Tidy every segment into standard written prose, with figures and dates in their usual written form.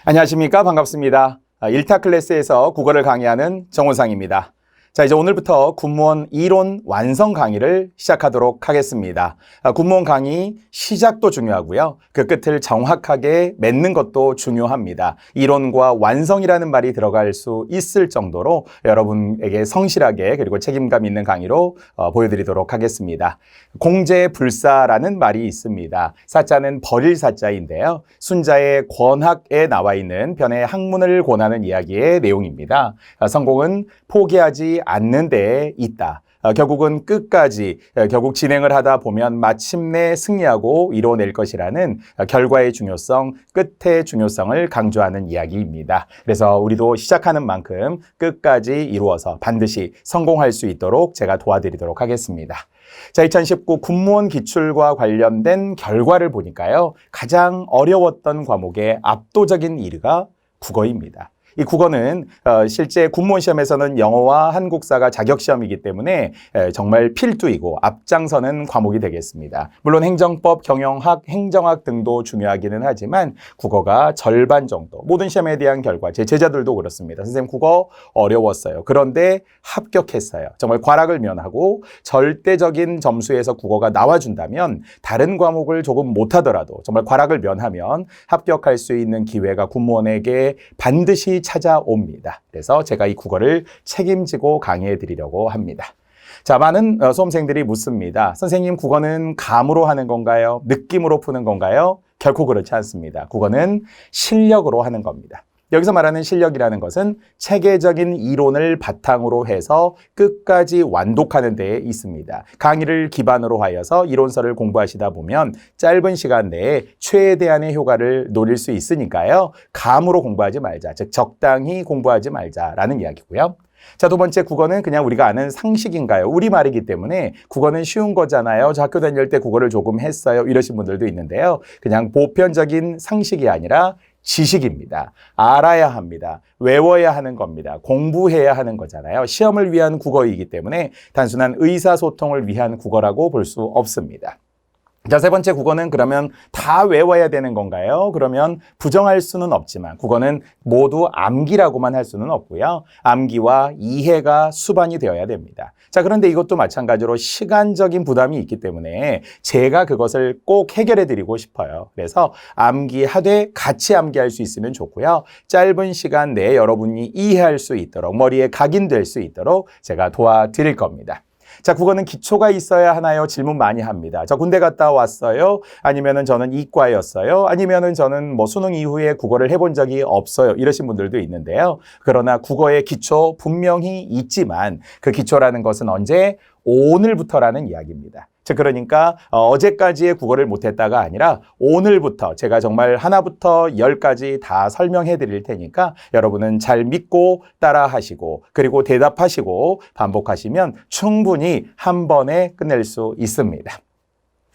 안녕하십니까? 반갑습니다. 1타 클래스에서 국어를 강의하는 정호상입니다. 자, 이제 오늘부터 군무원 이론 완성 강의를 시작하도록 하겠습니다. 군무원 강의 시작도 중요하고요. 그 끝을 정확하게 맺는 것도 중요합니다. 이론과 완성이라는 말이 들어갈 수 있을 정도로 여러분에게 성실하게 그리고 책임감 있는 강의로 보여드리도록 하겠습니다. 공재불사라는 말이 있습니다. 사자는 버릴 사자인데요. 순자의 권학에 나와 있는 변의 학문을 권하는 이야기의 내용입니다. 성공은 포기하지 않는 데에 있다. 결국은 끝까지 결국 진행을 하다 보면 마침내 승리하고 이뤄낼 것이라는 결과의 중요성, 끝의 중요성을 강조하는 이야기입니다. 그래서 우리도 시작하는 만큼 끝까지 이루어서 반드시 성공할 수 있도록 제가 도와드리도록 하겠습니다. 자, 2019 군무원 기출과 관련된 결과를 보니까요. 가장 어려웠던 과목의 압도적인 1위가 국어입니다. 이 국어는 실제 군무원 시험에서는 영어와 한국사가 자격시험이기 때문에 정말 필두이고 앞장서는 과목이 되겠습니다. 물론 행정법, 경영학, 행정학 등도 중요하기는 하지만 국어가 절반 정도, 모든 시험에 대한 결과, 제 제자들도 그렇습니다. 선생님 국어 어려웠어요. 그런데 합격했어요. 정말 과락을 면하고 절대적인 점수에서 국어가 나와준다면 다른 과목을 조금 못하더라도 정말 과락을 면하면 합격할 수 있는 기회가 군무원에게 반드시 찾아옵니다. 그래서 제가 이 국어를 책임지고 강의해 드리려고 합니다. 자, 많은 수험생들이 묻습니다. 선생님, 국어는 감으로 하는 건가요? 느낌으로 푸는 건가요? 결코 그렇지 않습니다. 국어는 실력으로 하는 겁니다. 여기서 말하는 실력이라는 것은 체계적인 이론을 바탕으로 해서 끝까지 완독하는 데에 있습니다. 강의를 기반으로 하여서 이론서를 공부하시다 보면 짧은 시간 내에 최대한의 효과를 노릴 수 있으니까요. 감으로 공부하지 말자, 즉 적당히 공부하지 말자라는 이야기고요. 자, 두 번째, 국어는 그냥 우리가 아는 상식인가요? 우리말이기 때문에 국어는 쉬운 거잖아요. 저 학교 다닐 때 국어를 조금 했어요. 이러신 분들도 있는데요. 그냥 보편적인 상식이 아니라 지식입니다. 알아야 합니다. 외워야 하는 겁니다. 공부해야 하는 거잖아요. 시험을 위한 국어이기 때문에 단순한 의사소통을 위한 국어라고 볼 수 없습니다. 자, 세 번째, 국어는 그러면 다 외워야 되는 건가요? 그러면 부정할 수는 없지만 국어는 모두 암기라고만 할 수는 없고요. 암기와 이해가 수반이 되어야 됩니다. 자, 그런데 이것도 마찬가지로 시간적인 부담이 있기 때문에 제가 그것을 꼭 해결해 드리고 싶어요. 그래서 암기하되 같이 암기할 수 있으면 좋고요. 짧은 시간 내에 여러분이 이해할 수 있도록, 머리에 각인될 수 있도록 제가 도와드릴 겁니다. 자, 국어는 기초가 있어야 하나요? 질문 많이 합니다. 저 군대 갔다 왔어요? 아니면은 저는 이과였어요? 아니면은 저는 수능 이후에 국어를 해본 적이 없어요? 이러신 분들도 있는데요. 그러나 국어의 기초 분명히 있지만 그 기초라는 것은 언제? 오늘부터라는 이야기입니다. 즉, 그러니까 어제까지의 국어를 못했다가 아니라 오늘부터 제가 정말 하나부터 10까지 다 설명해 드릴 테니까 여러분은 잘 믿고 따라 하시고 그리고 대답하시고 반복하시면 충분히 한 번에 끝낼 수 있습니다.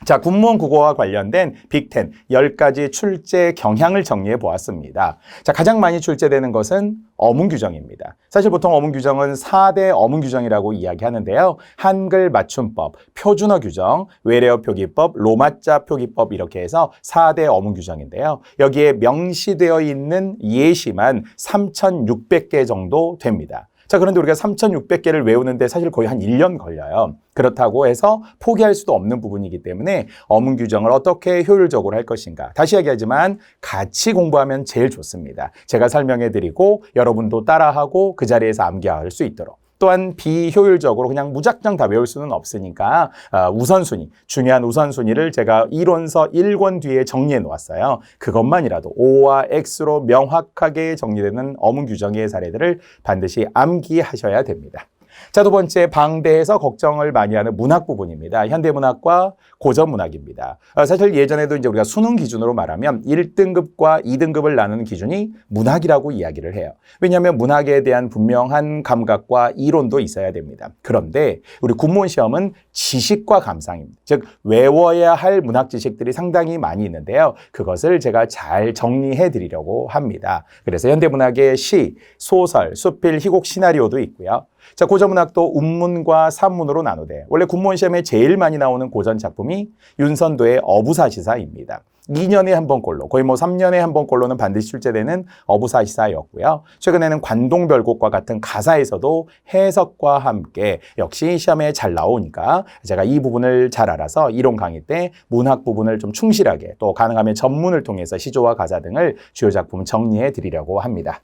자, 군무원 국어와 관련된 빅10 10가지 출제 경향을 정리해 보았습니다. 자, 가장 많이 출제되는 것은 어문 규정입니다. 사실 보통 어문 규정은 4대 어문 규정이라고 이야기하는데요. 한글 맞춤법, 표준어 규정, 외래어 표기법, 로마자 표기법 이렇게 해서 4대 어문 규정인데요. 여기에 명시되어 있는 예시만 3,600개 정도 됩니다. 자, 그런데 우리가 3,600개를 외우는데 사실 거의 한 1년 걸려요. 그렇다고 해서 포기할 수도 없는 부분이기 때문에 어문 규정을 어떻게 효율적으로 할 것인가. 다시 얘기하지만 같이 공부하면 제일 좋습니다. 제가 설명해 드리고 여러분도 따라하고 그 자리에서 암기할 수 있도록. 또한 비효율적으로 그냥 무작정 다 외울 수는 없으니까 우선순위, 중요한 우선순위를 제가 이론서 1권 뒤에 정리해 놓았어요. 그것만이라도 O와 X로 명확하게 정리되는 어문 규정의 사례들을 반드시 암기하셔야 됩니다. 자, 두 번째, 방대해서 걱정을 많이 하는 문학 부분입니다. 현대문학과 고전문학입니다. 사실 예전에도 이제 우리가 수능 기준으로 말하면 1등급과 2등급을 나누는 기준이 문학이라고 이야기를 해요. 왜냐하면 문학에 대한 분명한 감각과 이론도 있어야 됩니다. 그런데 우리 군무원 시험은 지식과 감상입니다. 즉, 외워야 할 문학 지식들이 상당히 많이 있는데요. 그것을 제가 잘 정리해 드리려고 합니다. 그래서 현대문학의 시, 소설, 수필, 희곡, 시나리오도 있고요. 자, 고전문학도 운문과 산문으로 나누되 원래 군무원 시험에 제일 많이 나오는 고전 작품이 윤선도의 어부사시사입니다. 2년에 한 번꼴로 거의 뭐 3년에 한 번꼴로는 반드시 출제되는 어부사시사였고요. 최근에는 관동별곡과 같은 가사에서도 해석과 함께 역시 시험에 잘 나오니까 제가 이 부분을 잘 알아서 이론 강의 때 문학 부분을 좀 충실하게 또 가능하면 전문을 통해서 시조와 가사 등을 주요 작품 정리해 드리려고 합니다.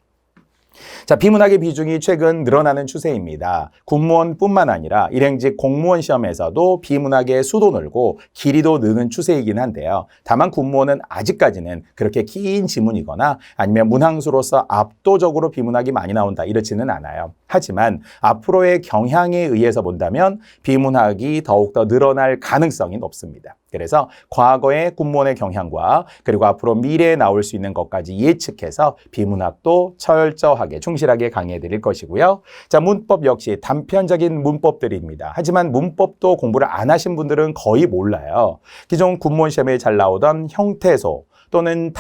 자, 비문학의 비중이 최근 늘어나는 추세입니다. 군무원뿐만 아니라 일행직 공무원 시험에서도 비문학의 수도 늘고 길이도 느는 추세이긴 한데요. 다만 군무원은 아직까지는 그렇게 긴 지문이거나 아니면 문항수로서 압도적으로 비문학이 많이 나온다 이렇지는 않아요. 하지만 앞으로의 경향에 의해서 본다면 비문학이 더욱더 늘어날 가능성이 높습니다. 그래서 과거의 군무원의 경향과 그리고 앞으로 미래에 나올 수 있는 것까지 예측해서 비문학도 철저하게 충실하게 강의해 드릴 것이고요. 자, 문법 역시 단편적인 문법들입니다. 하지만 문법도 공부를 안 하신 분들은 거의 몰라요. 기존 군무원 시험에 잘 나오던 형태소 또는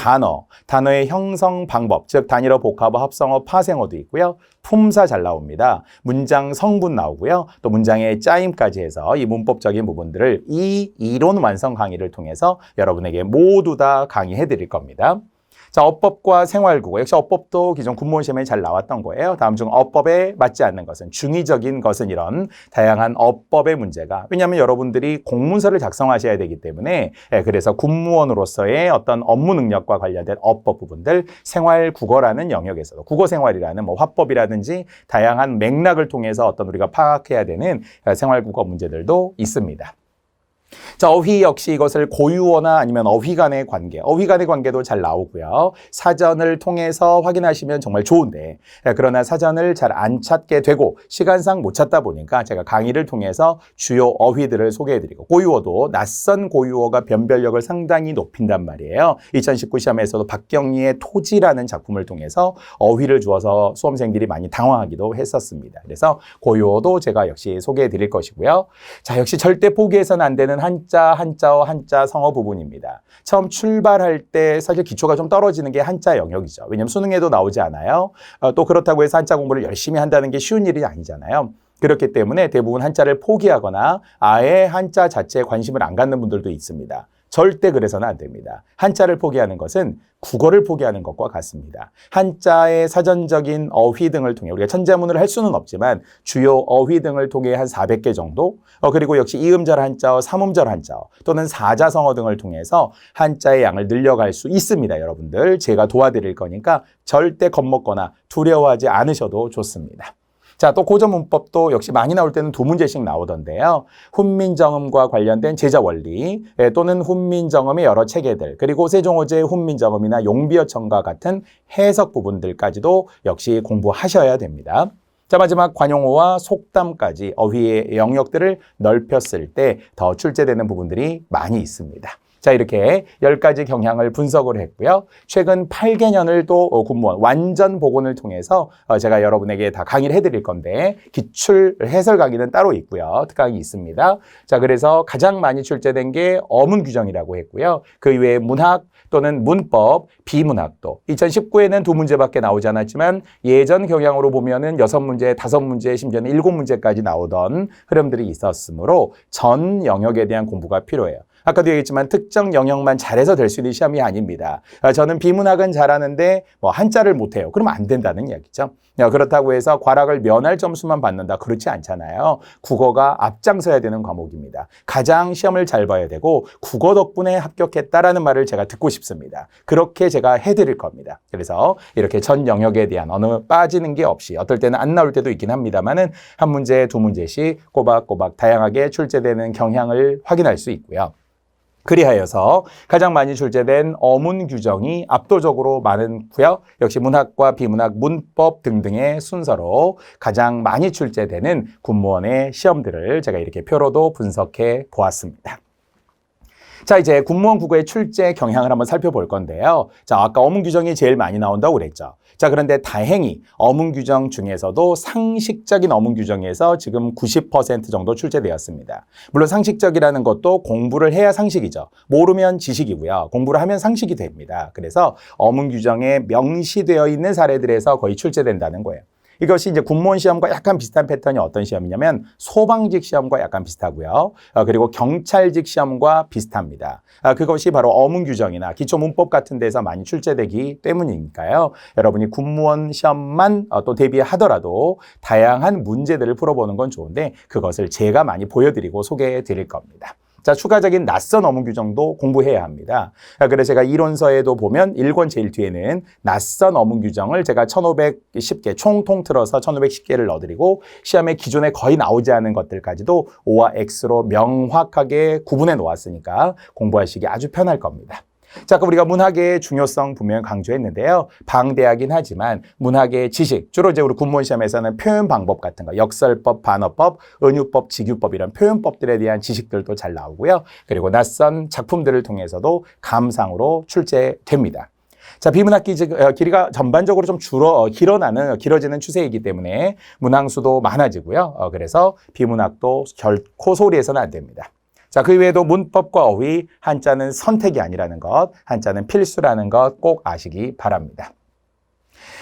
단어의 형성 방법, 즉 단일어, 복합어, 합성어, 파생어도 있고요. 품사 잘 나옵니다. 문장 성분 나오고요. 또 문장의 짜임까지 해서 이 문법적인 부분들을 이 이론 완성 강의를 통해서 여러분에게 모두 다 강의해 드릴 겁니다. 자, 어법과 생활국어. 역시 어법도 기존 군무원 시험에 잘 나왔던 거예요. 다음 중 어법에 맞지 않는 것은, 중의적인 것은 이런 다양한 어법의 문제가. 왜냐하면 여러분들이 공문서를 작성하셔야 되기 때문에 그래서 군무원으로서의 어떤 업무 능력과 관련된 어법 부분들, 생활국어라는 영역에서도 국어생활이라는 뭐 화법이라든지 다양한 맥락을 통해서 어떤 우리가 파악해야 되는 생활국어 문제들도 있습니다. 자, 어휘 역시 이것을 고유어나 아니면 어휘 간의 관계, 어휘 간의 관계도 잘 나오고요. 사전을 통해서 확인하시면 정말 좋은데 그러나 사전을 잘 안 찾게 되고 시간상 못 찾다 보니까 제가 강의를 통해서 주요 어휘들을 소개해드리고 고유어도 낯선 고유어가 변별력을 상당히 높인단 말이에요. 2019 시험에서도 박경리의 토지라는 작품을 통해서 어휘를 주어서 수험생들이 많이 당황하기도 했었습니다. 그래서 고유어도 제가 역시 소개해드릴 것이고요. 자, 역시 절대 포기해서는 안 되는 한자, 한자어, 한자 성어 부분입니다. 처음 출발할 때 사실 기초가 좀 떨어지는 게 한자 영역이죠. 왜냐하면 수능에도 나오지 않아요. 또 그렇다고 해서 한자 공부를 열심히 한다는 게 쉬운 일이 아니잖아요. 그렇기 때문에 대부분 한자를 포기하거나 아예 한자 자체에 관심을 안 갖는 분들도 있습니다. 절대 그래서는 안 됩니다. 한자를 포기하는 것은 국어를 포기하는 것과 같습니다. 한자의 사전적인 어휘 등을 통해 우리가 천자문을 할 수는 없지만 주요 어휘 등을 통해 한 400개 정도 그리고 역시 이음절 한자어, 삼음절 한자어 또는 사자성어 등을 통해서 한자의 양을 늘려갈 수 있습니다. 여러분들 제가 도와드릴 거니까 절대 겁먹거나 두려워하지 않으셔도 좋습니다. 자, 또 고전 문법도 역시 많이 나올 때는 2문제씩 나오던데요. 훈민정음과 관련된 제자 원리 또는 훈민정음의 여러 체계들 그리고 세종호재의 훈민정음이나 용비어천과 같은 해석 부분들까지도 역시 공부하셔야 됩니다. 자, 마지막 관용어와 속담까지 어휘의 영역들을 넓혔을 때 더 출제되는 부분들이 많이 있습니다. 자, 이렇게 10가지 경향을 분석을 했고요. 최근 8개년을 또 군무원 완전 복원을 통해서 제가 여러분에게 다 강의를 해드릴 건데 기출 해설 강의는 따로 있고요. 특강이 있습니다. 자, 그래서 가장 많이 출제된 게 어문 규정이라고 했고요. 그 이외에 문학 또는 문법, 비문학도 2019에는 2문제밖에 나오지 않았지만 예전 경향으로 보면은 6문제, 5문제, 심지어는 7문제까지 나오던 흐름들이 있었으므로 전 영역에 대한 공부가 필요해요. 아까도 얘기했지만 특정 영역만 잘해서 될 수 있는 시험이 아닙니다. 저는 비문학은 잘하는데 뭐 한자를 못해요. 그러면 안 된다는 이야기죠. 그렇다고 해서 과락을 면할 점수만 받는다. 그렇지 않잖아요. 국어가 앞장서야 되는 과목입니다. 가장 시험을 잘 봐야 되고 국어 덕분에 합격했다라는 말을 제가 듣고 싶습니다. 그렇게 제가 해드릴 겁니다. 그래서 이렇게 전 영역에 대한 어느 빠지는 게 없이 어떨 때는 안 나올 때도 있긴 합니다만은 한 문제, 2문제씩 꼬박꼬박 다양하게 출제되는 경향을 확인할 수 있고요. 그리하여서 가장 많이 출제된 어문 규정이 압도적으로 많고요. 역시 문학과 비문학, 문법 등등의 순서로 가장 많이 출제되는 군무원의 시험들을 제가 이렇게 표로도 분석해 보았습니다. 자, 이제 군무원 국어의 출제 경향을 한번 살펴볼 건데요. 자, 아까 어문 규정이 제일 많이 나온다고 그랬죠. 자, 그런데 다행히 어문 규정 중에서도 상식적인 어문 규정에서 지금 90% 정도 출제되었습니다. 물론 상식적이라는 것도 공부를 해야 상식이죠. 모르면 지식이고요. 공부를 하면 상식이 됩니다. 그래서 어문 규정에 명시되어 있는 사례들에서 거의 출제된다는 거예요. 이것이 이제 군무원 시험과 약간 비슷한 패턴이 어떤 시험이냐면 소방직 시험과 약간 비슷하고요. 그리고 경찰직 시험과 비슷합니다. 그것이 바로 어문규정이나 기초문법 같은 데서 많이 출제되기 때문이니까요. 여러분이 군무원 시험만 또 대비하더라도 다양한 문제들을 풀어보는 건 좋은데 그것을 제가 많이 보여드리고 소개해 드릴 겁니다. 자, 추가적인 낯선 어문 규정도 공부해야 합니다. 그래서 제가 이론서에도 보면 1권 제일 뒤에는 낯선 어문 규정을 제가 1510개, 총 통틀어서 1510개를 넣어드리고 시험에 기존에 거의 나오지 않은 것들까지도 O와 X로 명확하게 구분해 놓았으니까 공부하시기 아주 편할 겁니다. 자, 그럼 우리가 문학의 중요성 분명히 강조했는데요. 방대하긴 하지만 문학의 지식, 주로 이제 우리 군무원 시험에서는 표현 방법 같은 거, 역설법, 반어법, 은유법, 직유법 이런 표현법들에 대한 지식들도 잘 나오고요. 그리고 낯선 작품들을 통해서도 감상으로 출제됩니다. 자, 비문학 길이가 전반적으로 좀 길어지는 추세이기 때문에 문항수도 많아지고요. 그래서 비문학도 결코 소홀히해서는 안 됩니다. 자, 그 외에도 문법과 어휘, 한자는 선택이 아니라는 것, 한자는 필수라는 것 꼭 아시기 바랍니다.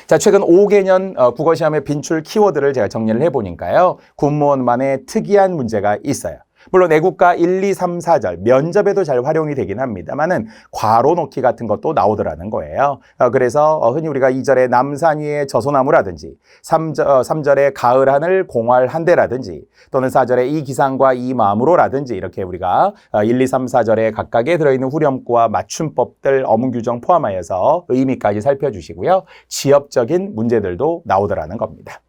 자, 최근 5개년 국어시험의 빈출 키워드를 제가 정리를 해보니까요. 군무원만의 특이한 문제가 있어요. 물론 애국가 1, 2, 3, 4절 면접에도 잘 활용이 되긴 합니다만은 괄호 넣기 같은 것도 나오더라는 거예요. 그래서 흔히 우리가 2절에 남산 위에 저소나무라든지 3절에 가을 하늘 공활 한대라든지 또는 4절에 이 기상과 이 마음으로라든지 이렇게 우리가 1, 2, 3, 4절에 각각에 들어있는 후렴구와 맞춤법들 어문 규정 포함하여서 의미까지 살펴주시고요. 지엽적인 문제들도 나오더라는 겁니다.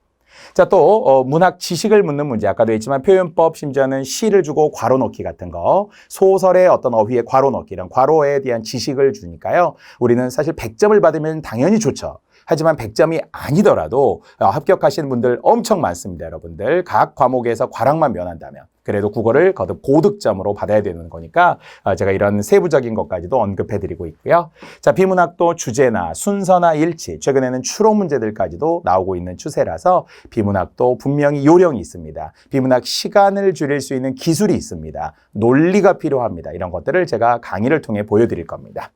자, 또 문학 지식을 묻는 문제, 아까도 했지만 표현법, 심지어는 시를 주고 괄호 넣기 같은 거, 소설의 어떤 어휘에 괄호 넣기, 이런 괄호에 대한 지식을 주니까요. 우리는 사실 100점을 받으면 당연히 좋죠. 하지만 100점이 아니더라도 합격하시는 분들 엄청 많습니다, 여러분들. 각 과목에서 과락만 면한다면. 그래도 국어를 거듭 고득점으로 받아야 되는 거니까 제가 이런 세부적인 것까지도 언급해드리고 있고요. 자, 비문학도 주제나 순서나 일치, 최근에는 추론 문제들까지도 나오고 있는 추세라서 비문학도 분명히 요령이 있습니다. 비문학 시간을 줄일 수 있는 기술이 있습니다. 논리가 필요합니다. 이런 것들을 제가 강의를 통해 보여드릴 겁니다.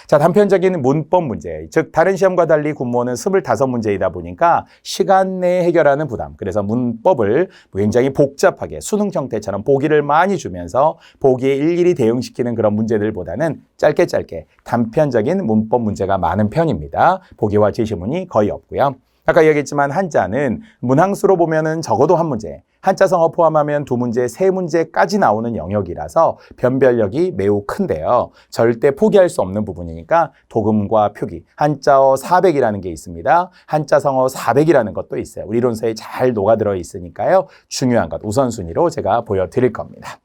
자, 단편적인 문법 문제, 즉 다른 시험과 달리 군무원은 25문제이다 보니까 시간 내에 해결하는 부담, 그래서 문법을 굉장히 복잡하게 수능 형태처럼 보기를 많이 주면서 보기에 일일이 대응시키는 그런 문제들보다는 짧게 단편적인 문법 문제가 많은 편입니다. 보기와 제시문이 거의 없고요. 아까 얘기했지만 한자는 문항수로 보면은 적어도 한 문제, 한자성어 포함하면 2문제, 3문제까지 나오는 영역이라서 변별력이 매우 큰데요. 절대 포기할 수 없는 부분이니까 도금과 표기, 한자어 400이라는 게 있습니다. 한자성어 400이라는 것도 있어요. 우리 이론서에 잘 녹아들어 있으니까요. 중요한 것 우선순위로 제가 보여드릴 겁니다.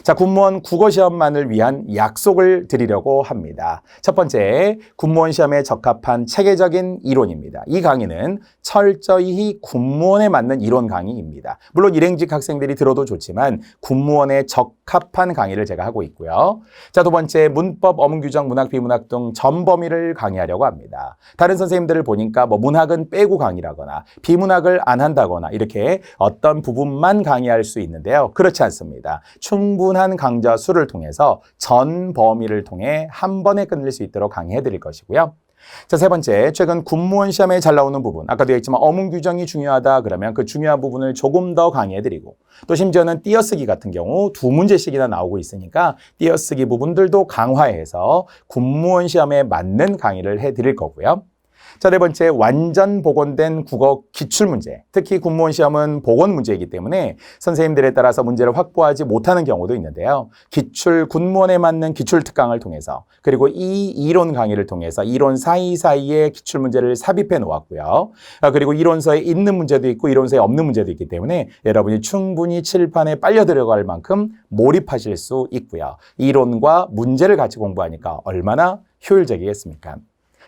자, 군무원 국어시험만을 위한 약속을 드리려고 합니다. 첫 번째, 군무원 시험에 적합한 체계적인 이론입니다. 이 강의는 철저히 군무원에 맞는 이론 강의입니다. 물론 일행직 학생들이 들어도 좋지만 군무원에 적합한 강의를 제가 하고 있고요. 자, 두 번째, 문법, 어문규정, 문학, 비문학 등 전 범위를 강의하려고 합니다. 다른 선생님들을 보니까 문학은 빼고 강의라거나 비문학을 안 한다거나 이렇게 어떤 부분만 강의할 수 있는데요. 그렇지 않습니다. 충분한 강좌 수를 통해서 전 범위를 통해 한 번에 끝낼 수 있도록 강의해 드릴 것이고요. 자, 세 번째, 최근 군무원 시험에 잘 나오는 부분, 아까도 얘기했지만 어문 규정이 중요하다 그러면 그 중요한 부분을 조금 더 강의해 드리고 또 심지어는 띄어쓰기 같은 경우 2문제씩이나 나오고 있으니까 띄어쓰기 부분들도 강화해서 군무원 시험에 맞는 강의를 해 드릴 거고요. 자, 네 번째, 완전 복원된 국어 기출문제. 특히 군무원 시험은 복원 문제이기 때문에 선생님들에 따라서 문제를 확보하지 못하는 경우도 있는데요. 군무원에 맞는 기출특강을 통해서 그리고 이 이론 강의를 통해서 이론 사이사이에 기출문제를 삽입해 놓았고요. 그리고 이론서에 있는 문제도 있고 이론서에 없는 문제도 있기 때문에 여러분이 충분히 칠판에 빨려 들어갈 만큼 몰입하실 수 있고요. 이론과 문제를 같이 공부하니까 얼마나 효율적이겠습니까?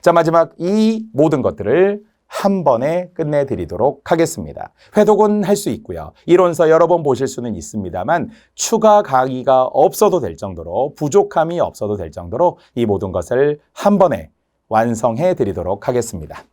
자, 마지막 이 모든 것들을 한 번에 끝내드리도록 하겠습니다. 회독은 할 수 있고요. 이론서 여러 번 보실 수는 있습니다만 추가 강의가 없어도 될 정도로 부족함이 없어도 될 정도로 이 모든 것을 한 번에 완성해 드리도록 하겠습니다.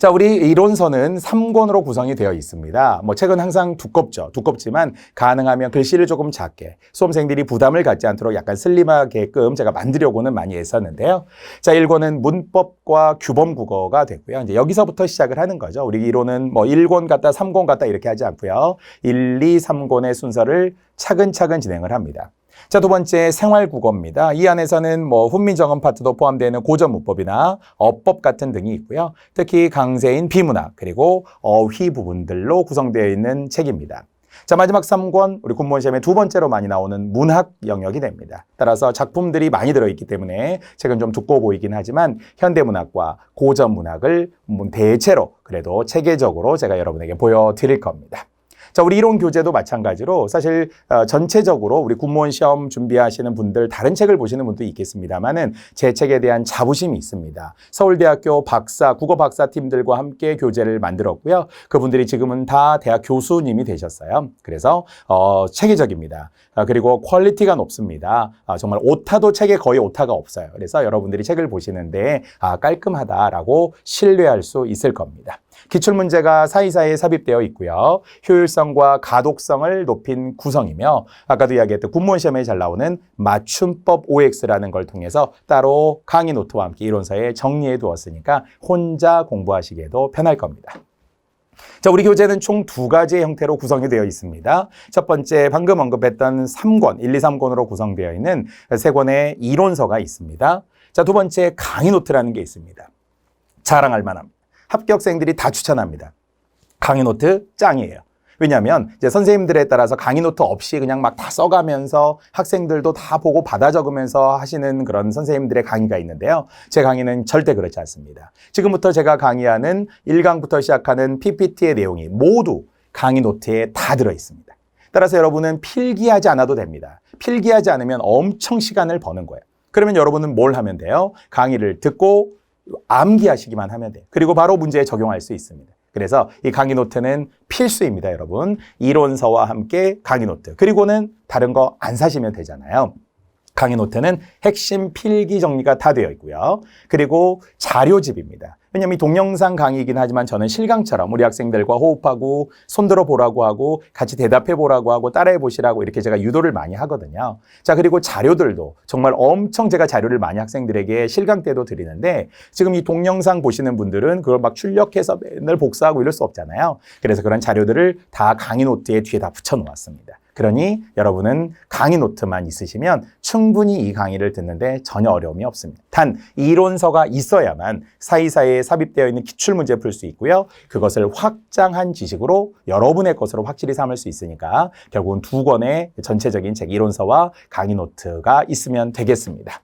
자, 우리 이론서는 3권으로 구성이 되어 있습니다. 책은 항상 두껍죠. 두껍지만 가능하면 글씨를 조금 작게, 수험생들이 부담을 갖지 않도록 약간 슬림하게끔 제가 만들려고는 많이 애썼는데요. 자, 1권은 문법과 규범 국어가 됐고요. 이제 여기서부터 시작을 하는 거죠. 우리 이론은 1권 같다, 3권 같다 이렇게 하지 않고요. 1, 2, 3권의 순서를 차근차근 진행을 합니다. 자, 두 번째 생활국어입니다. 이 안에서는 훈민정음 파트도 포함되는 고전문법이나 어법 같은 등이 있고요. 특히 강세인 비문학 그리고 어휘 부분들로 구성되어 있는 책입니다. 자, 마지막 3권 우리 군무원 시험에 두 번째로 많이 나오는 문학 영역이 됩니다. 따라서 작품들이 많이 들어있기 때문에 책은 좀 두꺼워 보이긴 하지만 현대문학과 고전문학을 대체로 그래도 체계적으로 제가 여러분에게 보여드릴 겁니다. 자, 우리 이론 교재도 마찬가지로 사실 전체적으로 우리 군무원 시험 준비하시는 분들 다른 책을 보시는 분도 있겠습니다만은 제 책에 대한 자부심이 있습니다. 서울대학교 국어 박사 팀들과 함께 교재를 만들었고요. 그분들이 지금은 다 대학 교수님이 되셨어요. 그래서 체계적입니다. 그리고 퀄리티가 높습니다. 정말 오타도 책에 거의 오타가 없어요. 그래서 여러분들이 책을 보시는데 깔끔하다라고 신뢰할 수 있을 겁니다. 기출문제가 사이사이에 삽입되어 있고요. 효율성과 가독성을 높인 구성이며 아까도 이야기했던 군무원 시험에 잘 나오는 맞춤법 OX라는 걸 통해서 따로 강의 노트와 함께 이론서에 정리해 두었으니까 혼자 공부하시기에도 편할 겁니다. 자, 우리 교재는 총 두 가지의 형태로 구성이 되어 있습니다. 첫 번째 방금 언급했던 3권, 1, 2, 3권으로 구성되어 있는 세 권의 이론서가 있습니다. 자, 두 번째 강의 노트라는 게 있습니다. 자랑할 만합니다. 합격생들이 다 추천합니다. 강의 노트 짱이에요. 왜냐하면 이제 선생님들에 따라서 강의 노트 없이 그냥 막 다 써가면서 학생들도 다 보고 받아 적으면서 하시는 그런 선생님들의 강의가 있는데요. 제 강의는 절대 그렇지 않습니다. 지금부터 제가 강의하는 1강부터 시작하는 PPT의 내용이 모두 강의 노트에 다 들어있습니다. 따라서 여러분은 필기하지 않아도 됩니다. 필기하지 않으면 엄청 시간을 버는 거예요. 그러면 여러분은 뭘 하면 돼요? 강의를 듣고 암기하시기만 하면 돼요. 그리고 바로 문제에 적용할 수 있습니다. 그래서 이 강의 노트는 필수입니다, 여러분. 이론서와 함께 강의 노트. 그리고는 다른 거 안 사시면 되잖아요. 강의 노트는 핵심 필기 정리가 다 되어 있고요. 그리고 자료집입니다. 왜냐하면 이 동영상 강의이긴 하지만 저는 실강처럼 우리 학생들과 호흡하고 손들어 보라고 하고 같이 대답해 보라고 하고 따라해 보시라고 이렇게 제가 유도를 많이 하거든요. 자, 그리고 자료들도 정말 엄청 제가 자료를 많이 학생들에게 실강 때도 드리는데 지금 이 동영상 보시는 분들은 그걸 막 출력해서 맨날 복사하고 이럴 수 없잖아요. 그래서 그런 자료들을 다 강의 노트에 뒤에 다 붙여 놓았습니다. 그러니 여러분은 강의 노트만 있으시면 충분히 이 강의를 듣는데 전혀 어려움이 없습니다. 단 이론서가 있어야만 사이사이에 삽입되어 있는 기출문제 풀 수 있고요. 그것을 확장한 지식으로 여러분의 것으로 확실히 삼을 수 있으니까 결국은 두 권의 전체적인 책 이론서와 강의 노트가 있으면 되겠습니다.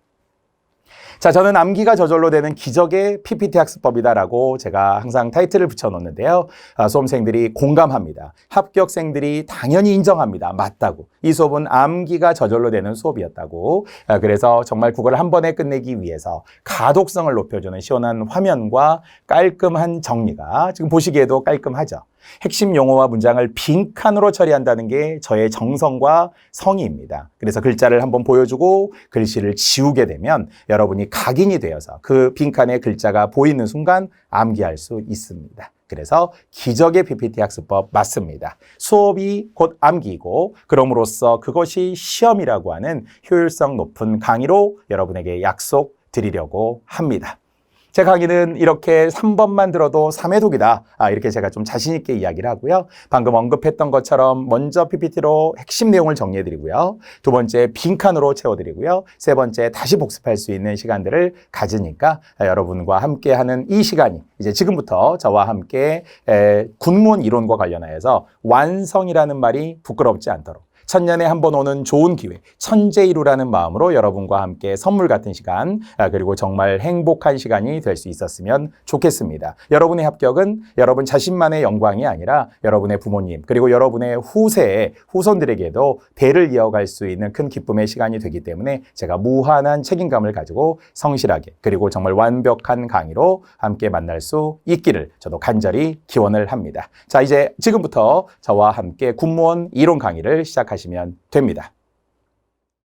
자, 저는 암기가 저절로 되는 기적의 PPT 학습법이다라고 제가 항상 타이틀을 붙여놓는데요. 수험생들이 공감합니다. 합격생들이 당연히 인정합니다. 맞다고. 이 수업은 암기가 저절로 되는 수업이었다고. 그래서 정말 국어를 한 번에 끝내기 위해서 가독성을 높여주는 시원한 화면과 깔끔한 정리가 지금 보시기에도 깔끔하죠. 핵심 용어와 문장을 빈칸으로 처리한다는 게 저의 정성과 성의입니다. 그래서 글자를 한번 보여주고 글씨를 지우게 되면 여러분이 각인이 되어서 그 빈칸에 글자가 보이는 순간 암기할 수 있습니다. 그래서 기적의 PPT 학습법 맞습니다. 수업이 곧 암기이고 그럼으로써 그것이 시험이라고 하는 효율성 높은 강의로 여러분에게 약속드리려고 합니다. 제 강의는 이렇게 3번만 들어도 3회 독이다. 이렇게 제가 좀 자신 있게 이야기를 하고요. 방금 언급했던 것처럼 먼저 PPT로 핵심 내용을 정리해드리고요. 두 번째 빈칸으로 채워드리고요. 세 번째 다시 복습할 수 있는 시간들을 가지니까 여러분과 함께하는 이 시간이 이제 지금부터 저와 함께 군무원 이론과 관련하여서 완성이라는 말이 부끄럽지 않도록 천년에 한 번 오는 좋은 기회, 천재이루라는 마음으로 여러분과 함께 선물 같은 시간, 그리고 정말 행복한 시간이 될 수 있었으면 좋겠습니다. 여러분의 합격은 여러분 자신만의 영광이 아니라 여러분의 부모님, 그리고 여러분의 후손들에게도 대를 이어갈 수 있는 큰 기쁨의 시간이 되기 때문에 제가 무한한 책임감을 가지고 성실하게, 그리고 정말 완벽한 강의로 함께 만날 수 있기를 저도 간절히 기원을 합니다. 자, 이제 지금부터 저와 함께 군무원 이론 강의를 시작하시면 됩니다.